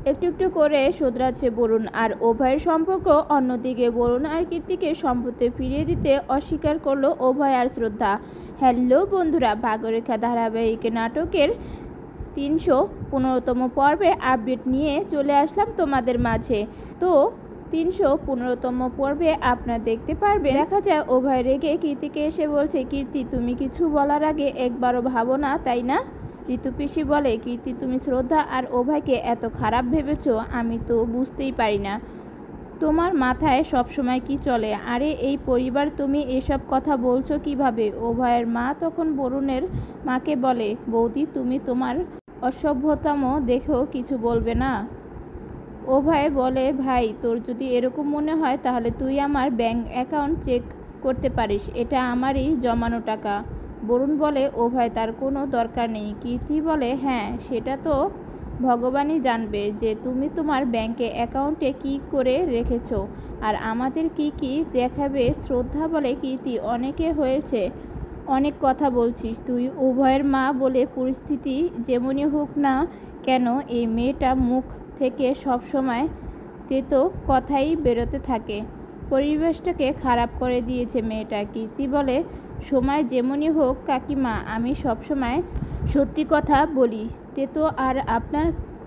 একটু একটু করে শোধরাচ্ছে বরুণ আর অভয়ের সম্পর্ক। অন্যদিকে বরুণ আর কীর্তিকে সম্পত্তি ফিরিয়ে দিতে অস্বীকার করলো অভয় আর শ্রদ্ধা। হ্যালো বন্ধুরা, ভাগ্যরেখা ধারাবাহিক নাটকের 315তম পর্বের আপডেট নিয়ে চলে আসলাম তোমাদের মাঝে। তো 315তম পর্বে আপনারা দেখতে পারবেন, দেখা যায় অভয় রেগে কীর্তিকে এসে বলছে, কীর্তি তুমি কিছু বলার আগে একবারও ভাবো না, তাই না? ঋতু পিসি বলে, কীর্তি তুমি শ্রদ্ধা আর অভয়কে এত খারাপ ভেবেছো, আমি তো বুঝতেই পারি না তোমার মাথায় সবসময় কি চলে। আরে এই পরিবার, তুমি এসব কথা বলছো কিভাবে? অভয়ের মা তখন বরুণের মাকে বলে, বৌদি তুমি তোমার অসভ্যতম দেখেও কিছু বলবে না? অভয় বলে, ভাই তোর যদি এরকম মনে হয় তাহলে তুই আমার ব্যাংক অ্যাকাউন্ট চেক করতে পারিস, এটা আমারই জমানো টাকা। বরুণ বলে, অভয় তার কোনো দরকার নেই। কীর্তি বলে, হ্যাঁ সেটা তো ভগবানই জানবে যে তুমি তোমার ব্যাংকে অ্যাকাউন্টে কি করে রেখেছো আর আমাদের কি কি দেখাবে। শ্রদ্ধা বলে, কীর্তি অনেকে হয়েছে, অনেক কথা বলছিস তুই। উভয়ের মা বলে, পরিস্থিতি যেমনই হোক না কেন এই মেয়েটা মুখ থেকে সবসময় তেতো কথাই বেরোতে থাকে, পরিবেশটাকে খারাপ করে দিয়েছে মেয়েটা। কীর্তি বলে, সময় যেমনই হোক কাকিমা, আমি সবসময় সত্যি কথা বলি। তেতো আর আপনার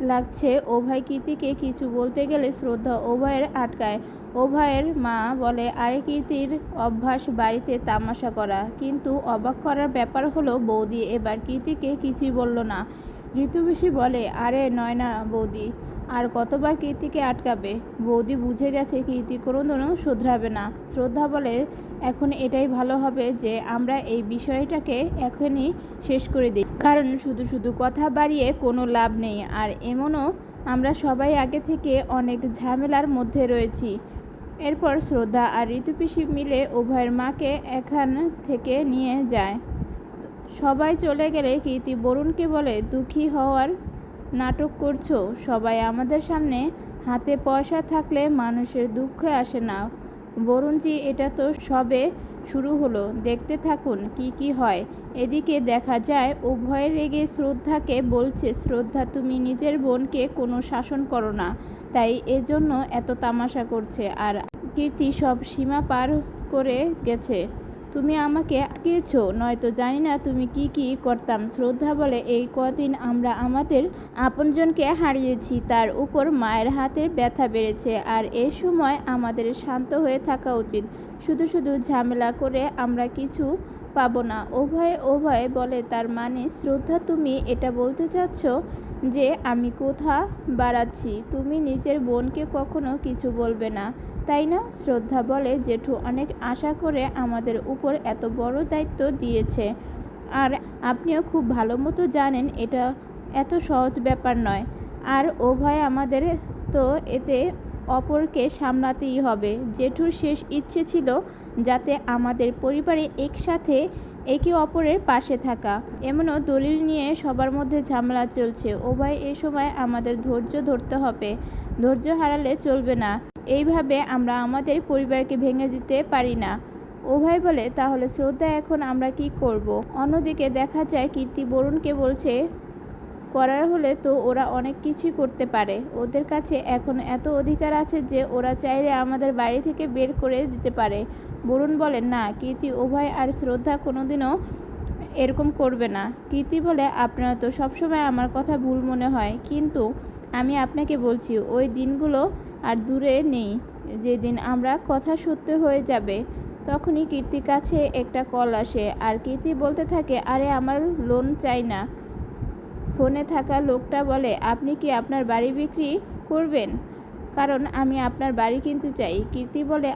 লাগছে? অভয় কীর্তিকে কিছু বলতে গেলে শ্রদ্ধা অভয়ের আটকায়। অভয়ের মা বলে, আরে কীর্তির অভ্যাস বাড়িতে তামাশা করা, কিন্তু অবাক করার ব্যাপার হলো বৌদি এবার কীর্তিকে কিছুই বলল না। ঋতু পিসি বলে, আরে নয় না বৌদি, আর কতবার কীর্তিকে আটকাবে? বৌদি বুঝে গেছে কীর্তি কোনোদিনও শোধরাবে না। শ্রদ্ধা বলে, এখন এটাই ভালো হবে যে আমরা এই বিষয়টাকে এখনই শেষ করে দিই, কারণ শুধু শুধু কথা বাড়িয়ে কোনো লাভ নেই। আর এমনও আমরা সবাই আগে থেকে অনেক ঝামেলার মধ্যে রয়েছি। এরপর শ্রদ্ধা আর ঋতু পিসি মিলে উভয়ের মাকে এখান থেকে নিয়ে যায়। সবাই চলে গেলে কীর্তি বরুণকে বলে, দুঃখী হওয়ার নাটক করছো? সবাই আমাদের সামনে, হাতে পয়সা থাকলে মানুষের দুঃখে আসে না। বরুণজি, এটা তো সবে শুরু হলো, দেখতে থাকুন কি কি হয়। এদিকে দেখা যায় উভয় রেগে শ্রদ্ধাকে বলছে, শ্রদ্ধা তুমি নিজের বোনকে কোনো শাসন করো না, তাই এজন্য এত তামাশা করছে। আর কীর্তি সব সীমা পার করে গেছে, তুমি আমাকে আটকেছ, নয়তো জানি না তুমি কি কি করতাম। শ্রদ্ধা বলে, এই কদিন আমরা আমাদের আপনজনকে হারিয়েছি, তার উপর মায়ের হাতের ব্যথা বেড়েছে, আর এই সময় আমাদের শান্ত হয়ে থাকা উচিত। শুধু শুধু ঝামেলা করে আমরা কিছু পাবো না। অভয় বলে, তার মানে শ্রদ্ধা তুমি এটা বলতে চাচ্ছ যে আমি কথা বাড়াচ্ছি, তুমি নিজের বোনকে কখনো কিছু বলবে না, তাই না? শ্রদ্ধা বলে, জেঠু অনেক আশা করে আমাদের উপর এত বড় দায়িত্ব দিয়েছে, আর আপনিও খুব ভালো মতো জানেন এটা এত সহজ ব্যাপার নয়। আর অভয় আমাদের তো এতে অপরকে সামলাতেই হবে। জেঠুর শেষ ইচ্ছে ছিল যাতে আমাদের পরিবারে একসাথে একে অপরের পাশে থাকা। এমনও দলিল নিয়ে সবার মধ্যে ঝামেলা চলছে। অভয় এ সময় আমাদের ধৈর্য ধরতে হবে, ধৈর্য হারালে চলবে না। এইভাবে আমরা আমাদের পরিবারকে ভেঙে দিতে পারি না। অভয় বলে, তাহলে শ্রদ্ধা এখন আমরা কি করব? অন্যদিকে দেখা যায় কীর্তি বরুণকে বলছে, করার হলে তো ওরা অনেক কিছুই করতে পারে, ওদের কাছে এখন এত অধিকার আছে যে ওরা চাইলে আমাদের বাড়ি থেকে বের করে দিতে পারে। বরুণ বলে, না কীর্তি, অভয় আর শ্রদ্ধা কোনোদিনও এরকম করবে না। কীর্তি বলে, আপনারা তো সবসময় আমার কথা ভুল মনে হয়, কিন্তু আমি আপনাকে বলছি ওই দিনগুলো আর দূরে নেই যেদিন আমরা কথা সত্য হয়ে যাবে। তখনই কীর্তির কাছে একটা কল আসে আর কীর্তি বলতে থাকে, আরে আমার লোন চাই না। ফোনে থাকা লোকটা বলে, আপনি কি আপনার বাড়ি বিক্রি করবেন? কারণ আমি আপনার বাড়ি কিনতে চাই। কীর্তি বলে,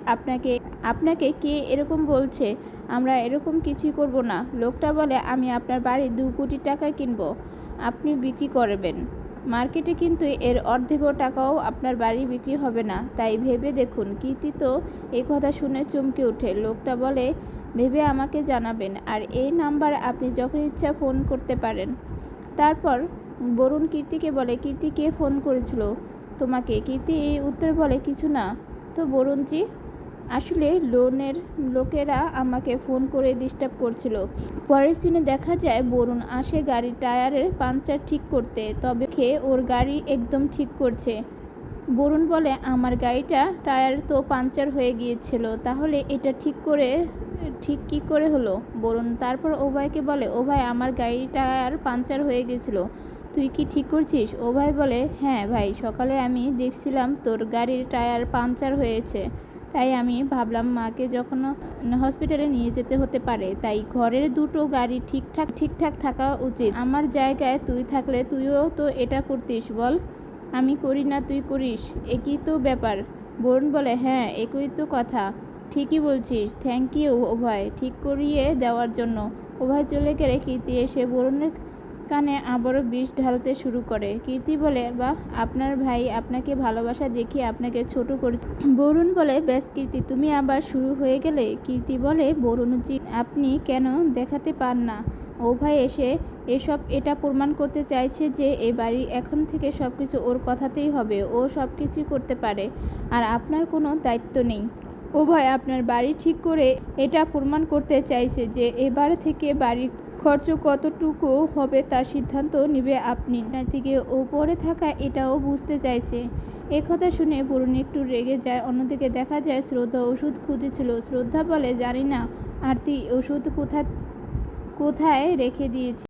আপনাকে কে এরকম বলছে? আমরা এরকম কিছুই করব না। লোকটা বলে, আমি আপনার বাড়ি 2 কোটি টাকায় কিনবো, আপনি বিক্রি করবেন। মার্কেটে কিন্তু এর অর্ধেকও টাকাও আপনার বাড়ি বিক্রি হবে না, তাই ভেবে দেখুন। কীর্তি তো এই কথা শুনে চমকে ওঠে। লোকটা বলে, ভেবে আমাকে জানাবেন, আর এই নাম্বার আপনি যখন ইচ্ছা ফোন করতে পারেন। তারপর বরুণ কীর্তিকে বলে, কীর্তি কে ফোন করেছিল তোমাকে? কীর্তি এই উত্তরে বলে, কিছু না তো বরুণজি। আসলে লোনের লোকেরা আমাকে ফোন করে ডিস্টার্ব করছিল। পরের সিনে দেখা যায় বরুণ আসে গাড়ির টায়ারের পাংচার ঠিক করতে, তবে ওর গাড়ি একদম ঠিক করছে। বরুণ বলে, আমার গাড়িটা টায়ার তো পাংচার হয়ে গিয়েছিল, তাহলে এটা ঠিক কি করে হলো? বরুণ তারপর অভয়কে বলে, অভয় আমার গাড়ির টায়ার পাংচার হয়ে গেছিল, তুই কি ঠিক করছিস? অভয় বলে, হ্যাঁ ভাই, সকালে আমি দেখছিলাম তোর গাড়ির টায়ার পাংচার হয়েছে, তাই আমি ভাবলাম মাকে যখন হসপিটালে নিয়ে যেতে হতে পারে, তাই ঘরের দুটো গাড়ি ঠিকঠাক থাকা উচিত। আমার জায়গায় তুই থাকলে তুইও তো এটা করতিস বল। আমি করি না তুই করিস, একই তো ব্যাপার। বরুণ বলে, হ্যাঁ একই তো কথা, ঠিকই বলছিস, থ্যাংক ইউ অভয় ঠিক করিয়ে দেওয়ার জন্য। অভয় চলে গেলে কীর্তি এসে বরুণের কানে আবারও বিষ ঢালতে শুরু করে। কীর্তি বলে, বাহ, আপনার ভাই আপনাকে ভালোবাসা দেখিয়ে আপনাকে ছোট করেছে। বরুণ বলে, ব্যাস কীর্তি, তুমি আবার শুরু হয়ে গেলে। কীর্তি বলে, বরুণজি আপনি কেন দেখাতে পান না? অভয় এসে এটা প্রমাণ করতে চাইছে যে এ বাড়ি এখন থেকে সবকিছু ওর কথাতেই হবে, ও সবকিছুই করতে পারে, আর আপনার কোনো দায়িত্ব নেই। অভয় আপনার বাড়ি ঠিক করে এটা প্রমাণ করতে চাইছে যে এবার থেকে বাড়ির খরচ কতটুকু হবে তার সিদ্ধান্ত নেবে আপনি। আপনার থেকে ওপরে থাকা এটাও বুঝতে চাইছে। একথা শুনে বরুণ একটু রেগে যায়। অন্যদিকে দেখা যায় শ্রদ্ধা ওষুধ খুঁজেছিল। শ্রদ্ধা বলে, জানি না আরতি ওষুধ কোথায় রেখে দিয়েছি।